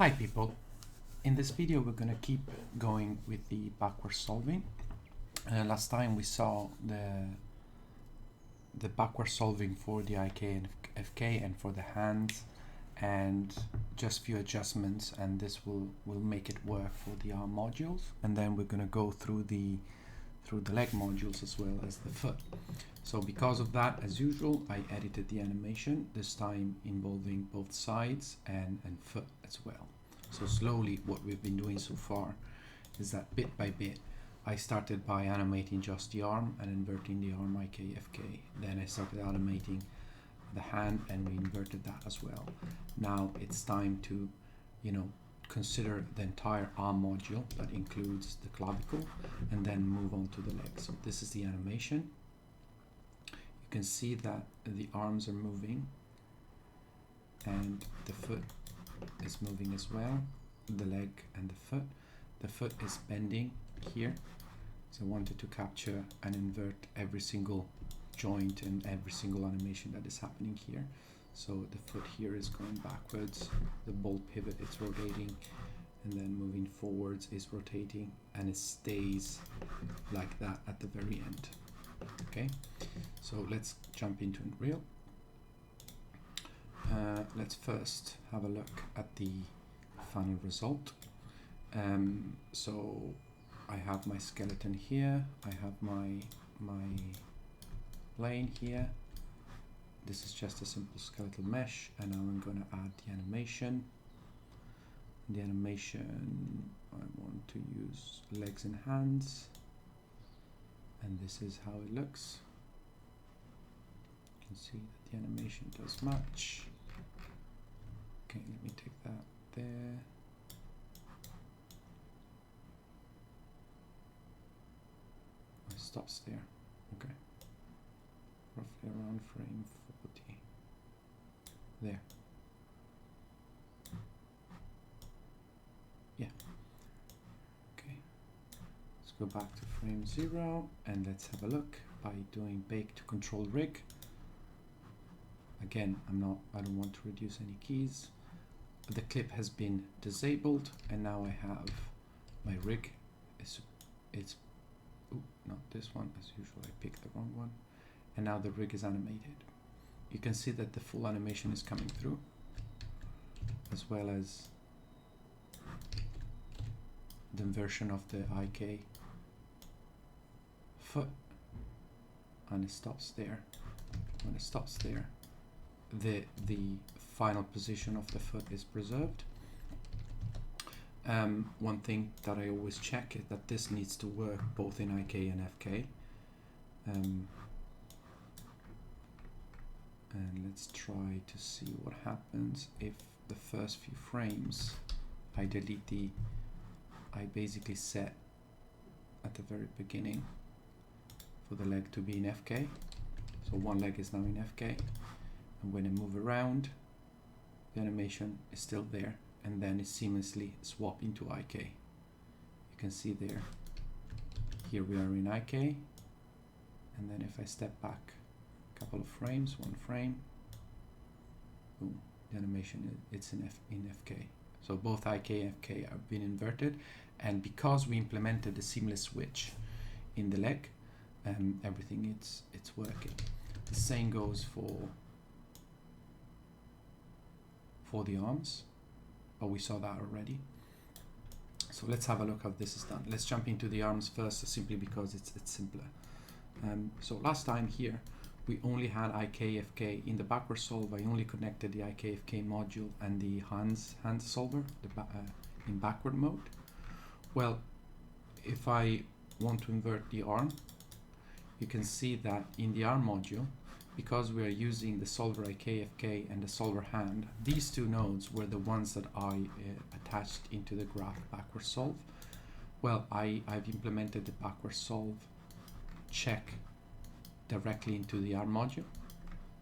Hi people, in this video we're going to keep going with the backward solving. Last time we saw the backward solving for the IK and FK and for the hands, and just few adjustments, and this will make it work for the arm modules, and then we're going to go through the leg modules as well as the foot. So because of that, as usual, I edited the animation, this time involving both sides and foot as well. So slowly what we've been doing so far is that bit by bit, I started by animating just the arm and inverting the arm IK, FK. Then I started animating the hand and we inverted that as well. Now it's time to, consider the entire arm module that includes the clavicle and then move on to the leg. So this is the animation. You can see that the arms are moving and the foot is moving as well, the leg and the foot. The foot is bending here, so I wanted to capture and invert every single joint and every single animation that is happening here. So the foot here is going backwards, the ball pivot is rotating, and then moving forwards is rotating, and it stays like that at the very end. Okay, so let's jump into Unreal. Let's first have a look at the final result. So I have my skeleton here, I have my plane here. This is just a simple skeletal mesh, and now I'm going to add the animation. The animation, I want to use legs and hands, and this is how it looks. You can see that the animation does match. Okay, let me take that there. It stops there. Okay. Roughly around frame 40. There. Yeah. Okay. Let's go back to frame 0 and let's have a look by doing bake to control rig. Again, I don't want to reduce any keys. The clip has been disabled, and now I have my rig. It's not this one, as usual I picked the wrong one. And now the rig is animated. You can see that the full animation is coming through, as well as the inversion of the IK foot, and it stops there. When it stops there, the final position of the foot is preserved. One thing that I always check is that this needs to work both in IK and FK. And let's try to see what happens if the first few frames I basically set at the very beginning for the leg to be in FK. So one leg is now in FK, and when I move around, the animation is still there, and then it seamlessly swap into IK. You can see there, here we are in IK, and then if I step back a couple of frames, one frame, boom, the animation, it's in FK. So both IK and FK have been inverted, and because we implemented the seamless switch in the leg, everything it's working. The same goes for the arms, but we saw that already. So let's have a look how this is done. Let's jump into the arms first, simply because it's simpler. So last time here, we only had IK, FK. In the backward solve, I only connected the IK, FK module and the hands solver in backward mode. Well, if I want to invert the arm, you can see that in the arm module, because we are using the solver IK, FK and the solver hand, these two nodes were the ones that I attached into the graph backward solve. Well, I've implemented the backward solve check directly into the arm module.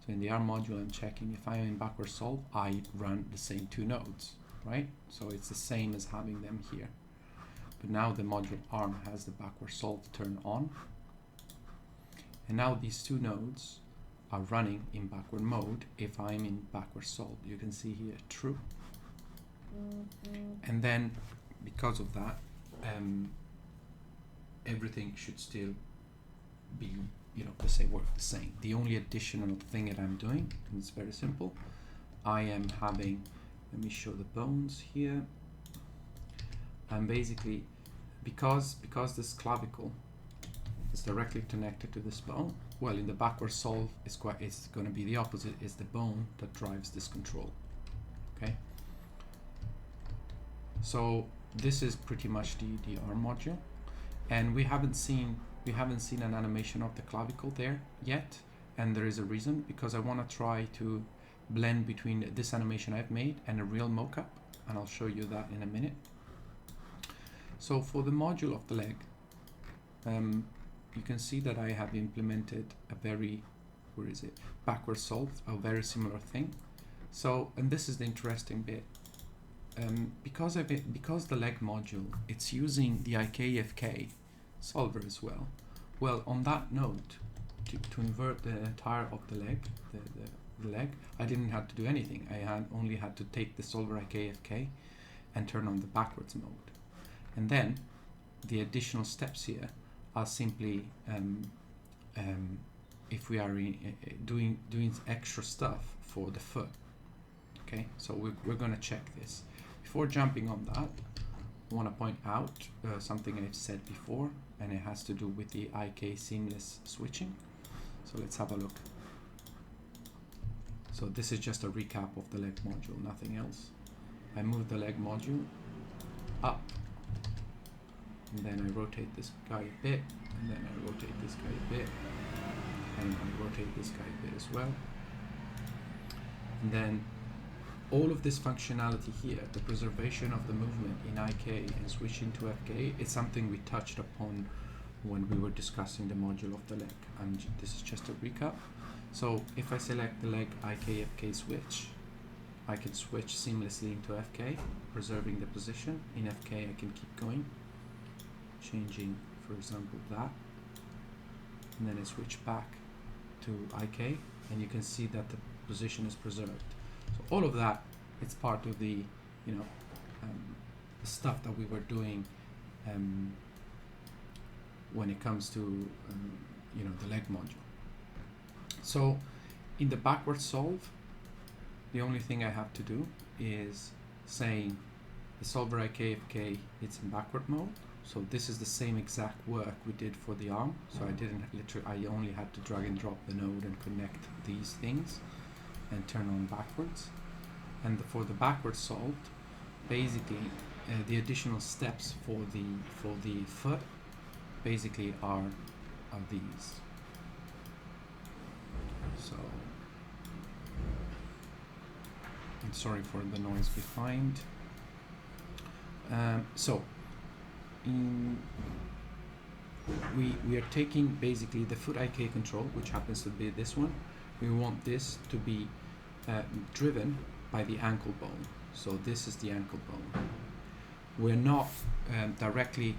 So in the arm module, I'm checking if I'm in backward solve, I run the same two nodes, right? So it's the same as having them here. But now the module arm has the backward solve turned on. And now these two nodes are running in backward mode if I'm in backward solve. You can see here true. And then because of that, everything should still be, the same, work the same. The only additional thing that I'm doing, and it's very simple, I am having, let me show the bones here. I'm basically, because this clavicle is directly connected to this bone, well, in the backward solve, it's going to be the opposite. It's the bone that drives this control. Okay. So this is pretty much the arm module, and we haven't seen an animation of the clavicle there yet, and there is a reason, because I want to try to blend between this animation I've made and a real mocap, and I'll show you that in a minute. So for the module of the leg, you can see that I have implemented a very, backward solve, a very similar thing. So, and this is the interesting bit. Because the leg module, it's using the IK-FK solver as well. Well, on that note, to invert the entire of the leg, the leg, I didn't have to do anything. I only had to take the solver IK-FK and turn on the backwards mode. And then the additional steps here are simply if we are doing extra stuff for the foot. Okay, so we're going to check this. Before jumping on that, I want to point out something I've said before, and it has to do with the IK seamless switching. So let's have a look. So this is just a recap of the leg module, nothing else. I move the leg module up, and then I rotate this guy a bit, and then I rotate this guy a bit, and I rotate this guy a bit as well. And then all of this functionality here, the preservation of the movement in IK and switching to FK, is something we touched upon when we were discussing the module of the leg. And this is just a recap. So if I select the leg IK-FK switch, I can switch seamlessly into FK, preserving the position. In FK I can keep going, changing, for example, that, and then I switch back to IK, and you can see that the position is preserved. So all of that, it's part of the, the stuff that we were doing when it comes to, the leg module. So in the backward solve, the only thing I have to do is saying the solver IK-FK, it's in backward mode. So this is the same exact work we did for the arm. So I only had to drag and drop the node and connect these things and turn on backwards. And for the backward solved, basically the additional steps for the foot basically are these. So I'm sorry for the noise behind. We are taking basically the foot IK control, which happens to be this one. We want this to be driven by the ankle bone. So this is the ankle bone. We're not directly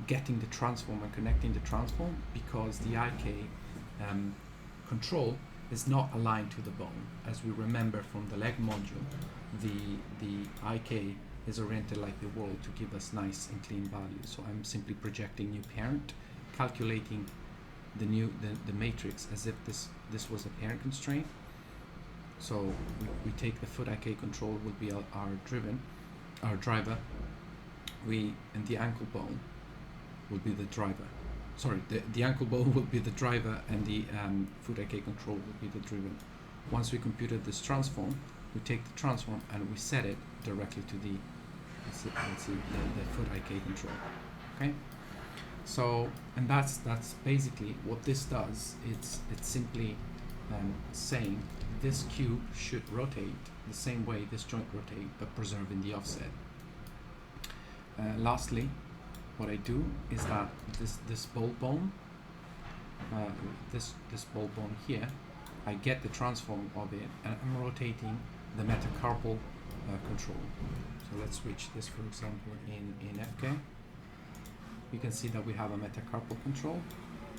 getting the transform and connecting the transform, because the IK control is not aligned to the bone. As we remember from the leg module, the IK is oriented like the world to give us nice and clean values. So I'm simply projecting new parent, calculating the matrix as if this was a parent constraint. So we take the foot IK control will be our driver. And the ankle bone will be the driver. Sorry, the ankle bone will be the driver, and the foot IK control will be the driven. Once we computed this transform, we take the transform and we set it directly to the foot IK control. Okay. So, and that's basically what this does. It's simply saying this cube should rotate the same way this joint rotate, but preserving the offset. Lastly, what I do is that this ball bone, this ball bone here, I get the transform of it, and I'm rotating the metacarpal control. So let's switch this, for example, in FK. You can see that we have a metacarpal control.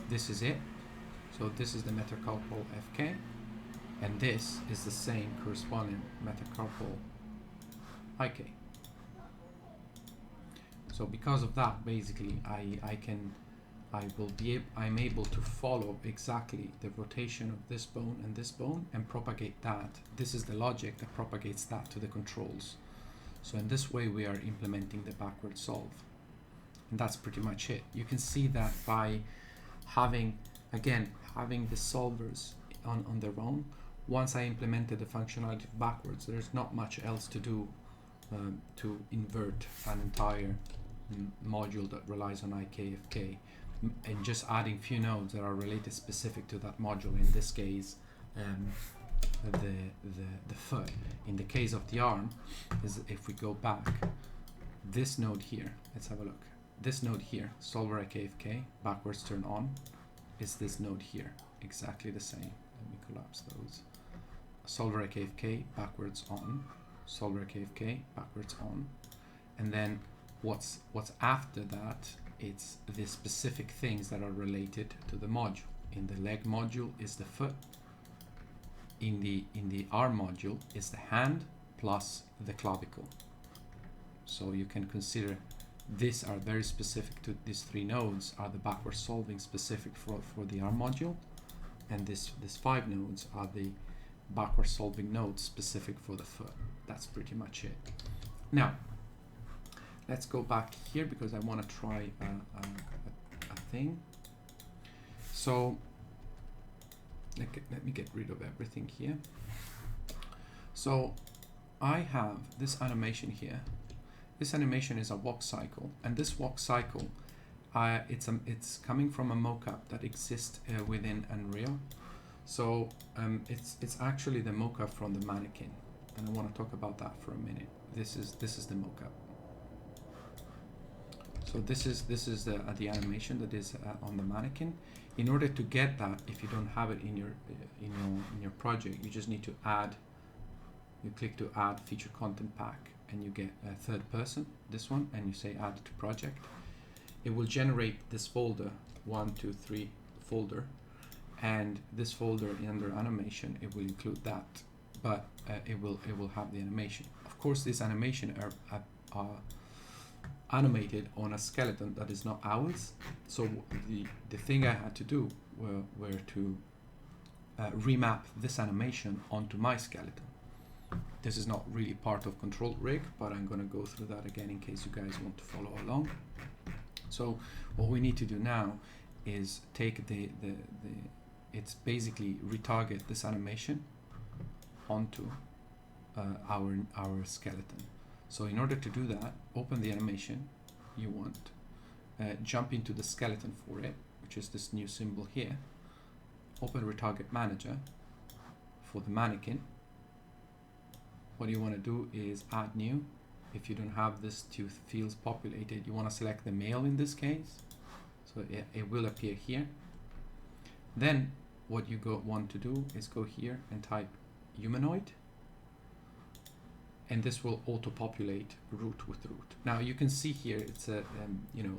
This is it. So this is the metacarpal FK, and this is the same corresponding metacarpal IK. So because of that, basically, I'm able to follow exactly the rotation of this bone and propagate that. This is the logic that propagates that to the controls. So in this way, we are implementing the backward solve. And that's pretty much it. You can see that by having the solvers on their own. Once I implemented the functionality backwards, there's not much else to do to invert an entire module that relies on IKFK, and just adding few nodes that are related specific to that module. In this case, the foot. In the case of the arm, is if we go back, this node here. Let's have a look. This node here, solver IKFK, backwards turn on, is this node here, exactly the same. Let me collapse those. Solver IKFK, backwards on, solver IKFK, backwards on, and then what's after that, it's the specific things that are related to the module. In the leg module is the foot. In the arm module is the hand plus the clavicle. So you can consider these are very specific to these three nodes, are the backward solving specific for the arm module, and these 5 nodes are the backward solving nodes specific for the foot. That's pretty much it. Now let's go back here because I want to try a thing. So let me get rid of everything here. So I have this animation here. This animation is a walk cycle, and this walk cycle, it's coming from a mockup that exists within Unreal. So it's actually the mockup from the mannequin, and I want to talk about that for a minute. This is the mockup. So this is the animation that is on the mannequin. In order to get that, if you don't have it in your project, you just need to add. You click to add feature content pack, and you get a third person, this one, and you say add to project. It will generate this folder, 1, 2, 3 folder, and this folder under animation, it will include that, but it will have the animation. Of course, this animation are animated on a skeleton that is not ours. So the thing I had to do were to remap this animation onto my skeleton. This is not really part of control rig, but I'm going to go through that again in case you guys want to follow along. So what we need to do now is take it's basically retarget this animation onto our skeleton. So in order to do that, open the animation you want, jump into the skeleton for it, which is this new symbol here, open retarget manager for the mannequin. What you want to do is add new. If you don't have this two fields populated, you want to select the male in this case, so it will appear here. Then what you want to do is go here and type humanoid, and this will auto-populate root with root. Now you can see here it's a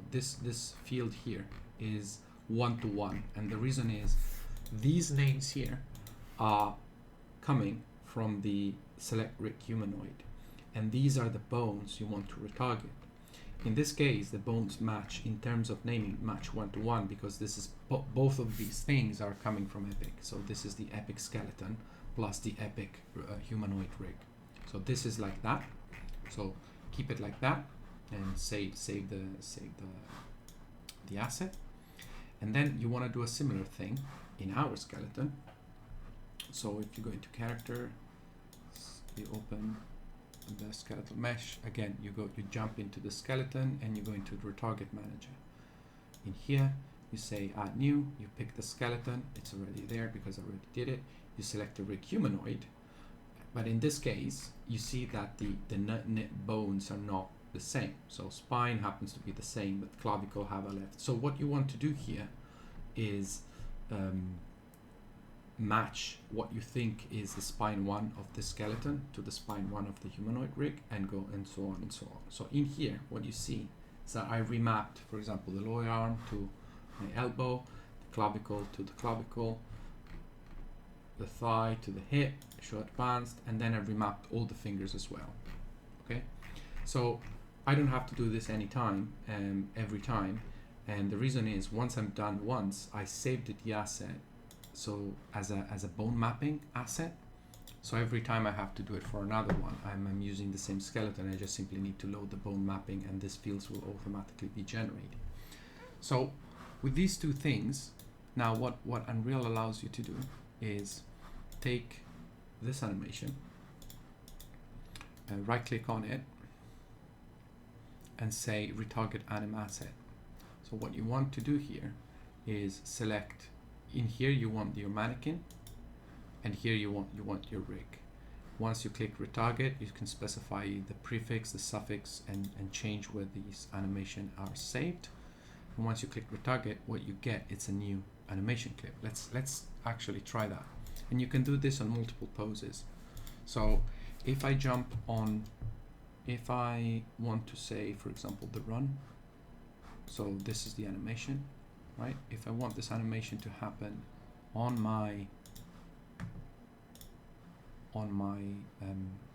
this field here is 1-to-1, and the reason is these names here are coming from the select rig humanoid, and these are the bones you want to retarget. In this case, the bones match in terms of naming match 1-to-1 because this is both of these things are coming from Epic. So this is the Epic skeleton plus the Epic humanoid rig. So this is like that. So keep it like that and save the asset. And then you want to do a similar thing in our skeleton. So if you go into character, you open the skeletal mesh again, you jump into the skeleton and you go into the retarget manager. In here you say add new, you pick the skeleton, it's already there because I already did it. You select the rig humanoid, but in this case you see that the bones are not the same. So spine happens to be the same, but clavicle have a left. So what you want to do here is match what you think is the spine 1 of the skeleton to the spine 1 of the humanoid rig, and go and so on and so on. So in here what you see is that I remapped, for example, the lower arm to my elbow, the clavicle to the clavicle, the thigh to the hip, show advanced, and then I remapped all the fingers as well. Okay, so I don't have to do this anytime, every time. And the reason is, once I'm done once, I saved the asset, so as a bone mapping asset. So every time I have to do it for another one, I'm using the same skeleton. I just simply need to load the bone mapping, and these fields will automatically be generated. So with these two things, now what Unreal allows you to do is take this animation, right click on it, and say retarget anim asset. So what you want to do here is select, in here you want your mannequin, and here you want your rig. Once you click retarget, you can specify the prefix, the suffix, and change where these animation are saved. And once you click retarget, what you get, it's a new animation clip. Let's actually try that. And you can do this on multiple poses. So if I jump on, if I want to say, for example, the run, so this is the animation, right? If I want this animation to happen on my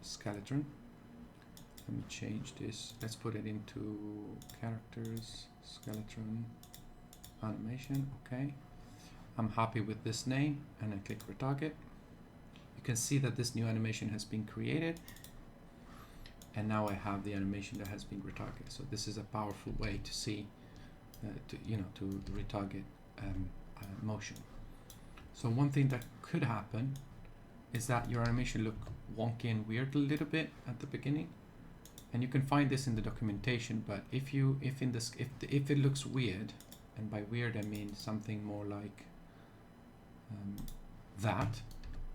skeleton, let me change this. Let's put it into characters, skeleton, animation. Okay, I'm happy with this name, and I click retarget. You can see that this new animation has been created, and now I have the animation that has been retargeted. So this is a powerful way to see, to retarget motion. So one thing that could happen is that your animation look wonky and weird a little bit at the beginning, and you can find this in the documentation. But if it looks weird, and by weird I mean something more like that,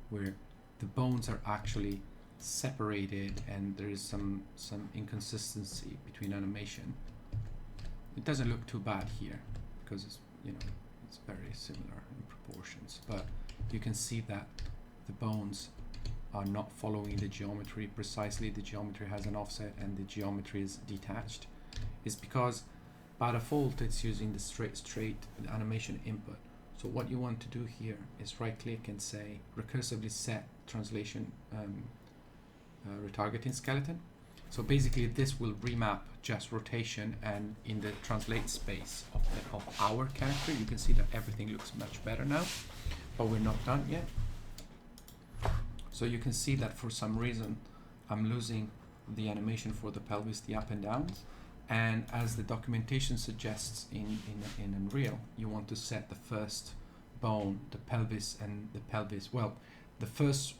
where the bones are actually separated and there is some inconsistency between animation, it doesn't look too bad here, because it's it's very similar in proportions. But you can see that the bones are not following the geometry precisely. The geometry has an offset and the geometry is detached. It's because by default it's using the straight animation input. So what you want to do here is right click and say recursively set translation retargeting skeleton. So basically this will remap just rotation, and in the translate space of our character you can see that everything looks much better now, but we're not done yet. So you can see that for some reason I'm losing the animation for the pelvis, the up and downs, and as the documentation suggests in Unreal, you want to set the first bone, the pelvis, and the pelvis. Well, the first,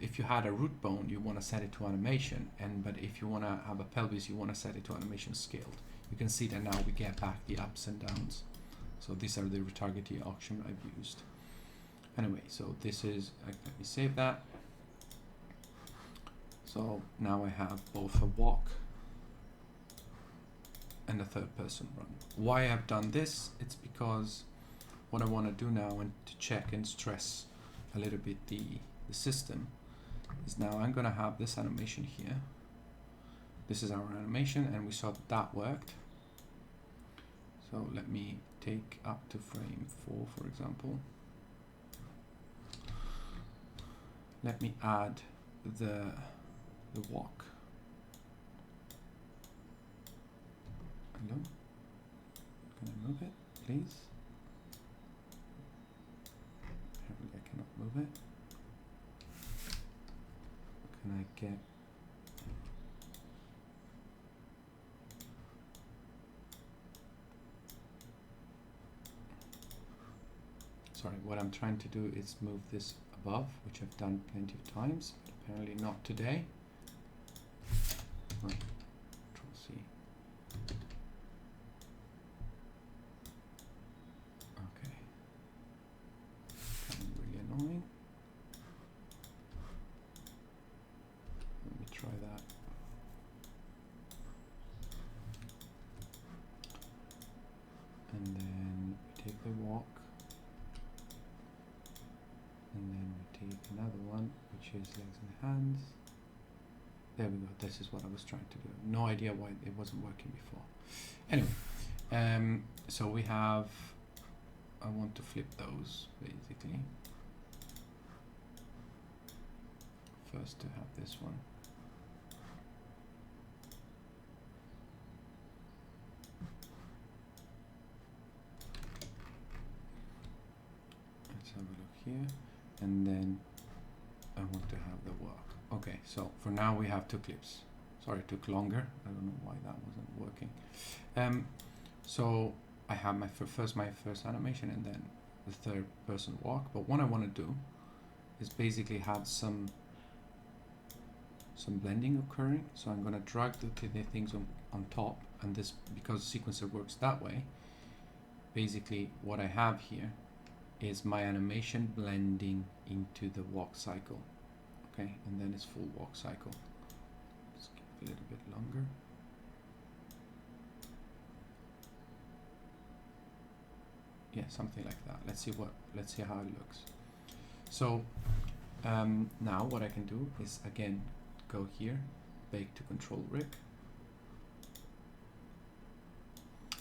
if you had a root bone, you want to set it to animation, but if you want to have a pelvis, you want to set it to animation scaled. You can see that now we get back the ups and downs. So these are the retargeting option I've used. Anyway, so this is, let me save that. So now I have both a walk and a third person run. Why I've done this, it's because what I want to do now, and to check and stress a little bit the system, is now I'm going to have this animation here. This is our animation, and we saw that worked. So let me take up to frame 4, for example. Let me add the walk. Hello? Can I move it, please? Apparently I cannot move it. Can I get... Sorry, what I'm trying to do is move this above, which I've done plenty of times, but apparently not today. Oh, Control C. Okay. Really annoying. Let me try that. And then we take the walk. And then we take another one, which is legs and hands. There we go. This is what I was trying to do. No idea why it wasn't working before. Anyway, so we have, I want to flip those basically. First to have this one. here, and then I want to have the work. Okay, so for now we have 2 clips. Sorry, it took longer. I don't know why that wasn't working. So I have my first animation and then the third person walk. But what I want to do is basically have some blending occurring. So I'm going to drag the things on top, and this, because sequencer works that way, basically what I have here is my animation blending into the walk cycle. Okay, and then it's full walk cycle. Just give it a little bit longer. Yeah, something like that. Let's see how it looks. So now what I can do is again go here, bake to control rig,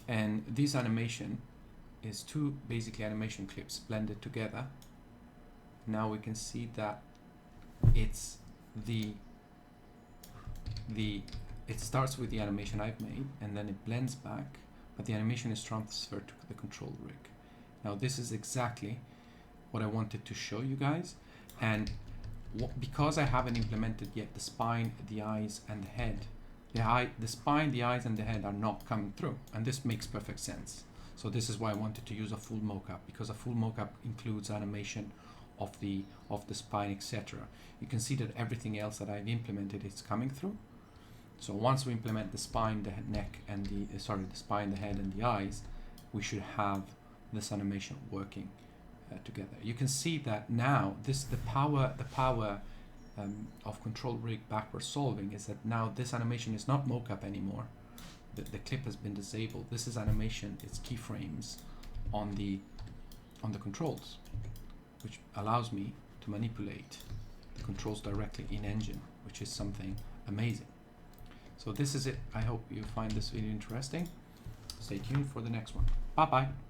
and this animation is 2 basically animation clips blended together. Now we can see that it's it starts with the animation I've made, and then it blends back, but the animation is transferred to the control rig. Now this is exactly what I wanted to show you guys, and because I haven't implemented yet the spine, the eyes, and the head, the spine, the eyes, and the head are not coming through, and this makes perfect sense. So this is why I wanted to use a full mocap, because a full mocap includes animation of the spine, etc. You can see that everything else that I've implemented is coming through. So once we implement the spine, the neck, and the spine, the head, and the eyes, we should have this animation working together. You can see that now the power of control rig backward solving is that now this animation is not mocap anymore. The clip has been disabled. This is animation. It's keyframes on the controls, which allows me to manipulate the controls directly in engine, which is something amazing. So this is it. I hope you find this video interesting. Stay tuned for the next one. Bye bye.